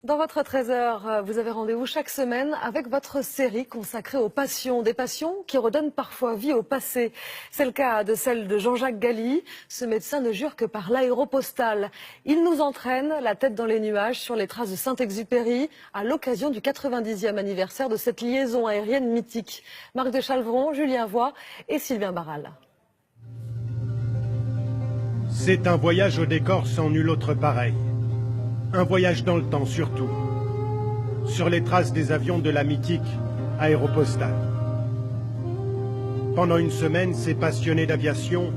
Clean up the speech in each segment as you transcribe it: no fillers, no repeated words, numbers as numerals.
Dans votre 13h, vous avez rendez-vous chaque semaine avec votre série consacrée aux passions. Des passions qui redonnent parfois vie au passé. C'est le cas de celle de Jean-Jacques Galli. Ce médecin ne jure que par l'aéropostale. Il nous entraîne, la tête dans les nuages, sur les traces de Saint-Exupéry, à l'occasion du 90e anniversaire de cette liaison aérienne mythique. Marc de Chalvron, Julien Voix et Sylvain Barral. C'est un voyage au décor sans nul autre pareil. Un voyage dans le temps surtout, sur les traces des avions de la mythique aéropostale. Pendant une semaine, ces passionnés d'aviation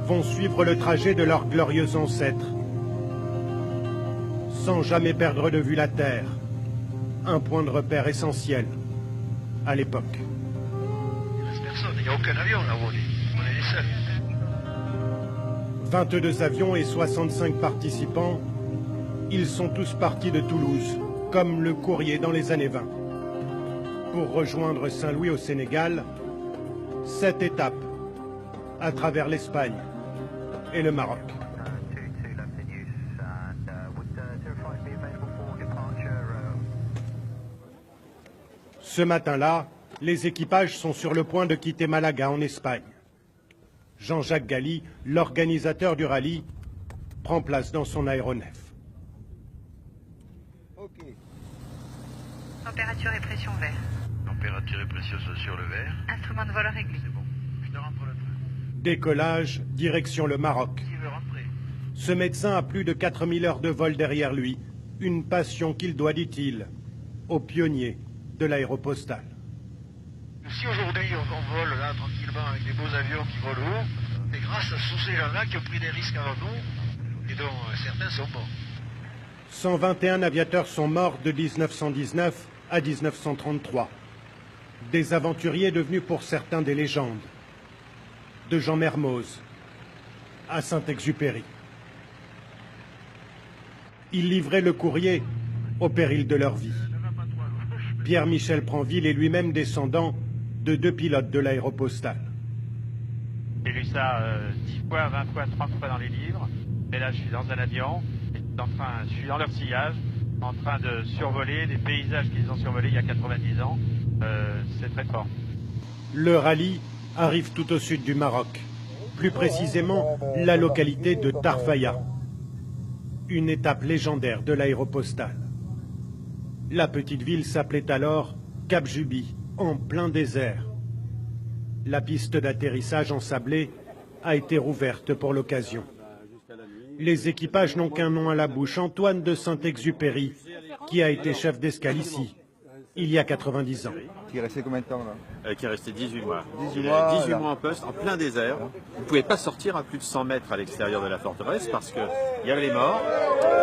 vont suivre le trajet de leurs glorieux ancêtres, sans jamais perdre de vue la Terre, un point de repère essentiel à l'époque. Il n'y a aucun avion là, on est les seuls. 22 avions et 65 participants. Ils sont tous partis de Toulouse, comme le courrier dans les années 20. Pour rejoindre Saint-Louis au Sénégal, 7 étapes à travers l'Espagne et le Maroc. Ce matin-là, les équipages sont sur le point de quitter Malaga en Espagne. Jean-Jacques Galli, l'organisateur du rallye, prend place dans son aéronef. Température et pression vert. Température et pression sur le vert. Instrument de vol réglé. C'est bon. Je te rentre le train. Décollage, direction le Maroc. Qui veut rentrer? Ce médecin a plus de 4000 heures de vol derrière lui. Une passion qu'il doit, dit-il, aux pionniers de l'aéropostale. Si aujourd'hui on vole là tranquillement avec des beaux avions qui volent haut, c'est grâce à tous ces gens-là qui ont pris des risques avant nous et dont certains sont morts. 121 aviateurs sont morts de 1919 à 1933. Des aventuriers devenus pour certains des légendes. De Jean Mermoz à Saint-Exupéry. Ils livraient le courrier au péril de leur vie. Pierre-Michel Pranville est lui-même descendant de 2 pilotes de l'aéropostale. J'ai lu ça 10 fois, 20 fois, 30 fois dans les livres. Et là, je suis dans un avion, je suis dans leur sillage, en train de survoler des paysages qu'ils ont survolés il y a 90 ans. C'est très fort. Le rallye arrive tout au sud du Maroc, plus précisément la localité de Tarfaya, une étape légendaire de l'aéropostale. La petite ville s'appelait alors Cap Juby, en plein désert. La piste d'atterrissage ensablée a été rouverte pour l'occasion. Les équipages n'ont qu'un nom à la bouche, Antoine de Saint-Exupéry, qui a été chef d'escale ici, il y a 90 ans. Qui est resté combien de temps là? Qui est resté 18 mois. 18 mois, 18 mois en poste, en plein désert. Vous ne pouvez pas sortir à plus de 100 mètres à l'extérieur de la forteresse parce qu'il y avait les morts,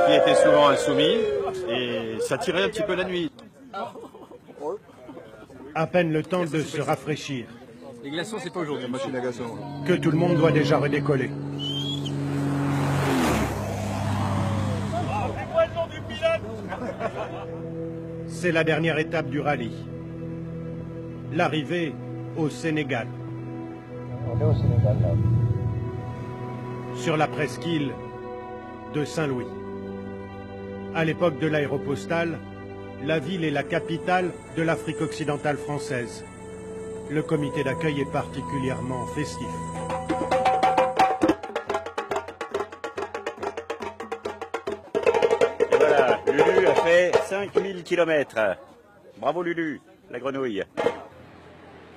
qui étaient souvent insoumis, et ça tirait un petit peu la nuit. À peine le temps de se rafraîchir. Les glaçons, c'est pas aujourd'hui. Machine à glaçons. Que tout le monde doit déjà redécoller. C'est la dernière étape du rallye. L'arrivée au Sénégal. On est au Sénégal là. Sur la presqu'île de Saint-Louis. À l'époque de l'aéropostale, la ville est la capitale de l'Afrique occidentale française. Le comité d'accueil est particulièrement festif. Et voilà, Lulu a fait 5000 km. Bravo Lulu, la grenouille.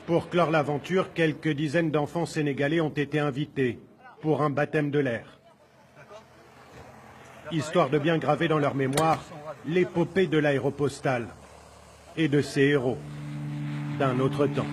Pour clore l'aventure, quelques dizaines d'enfants sénégalais ont été invités pour un baptême de l'air. Histoire de bien graver dans leur mémoire l'épopée de l'aéropostale et de ses héros d'un autre temps.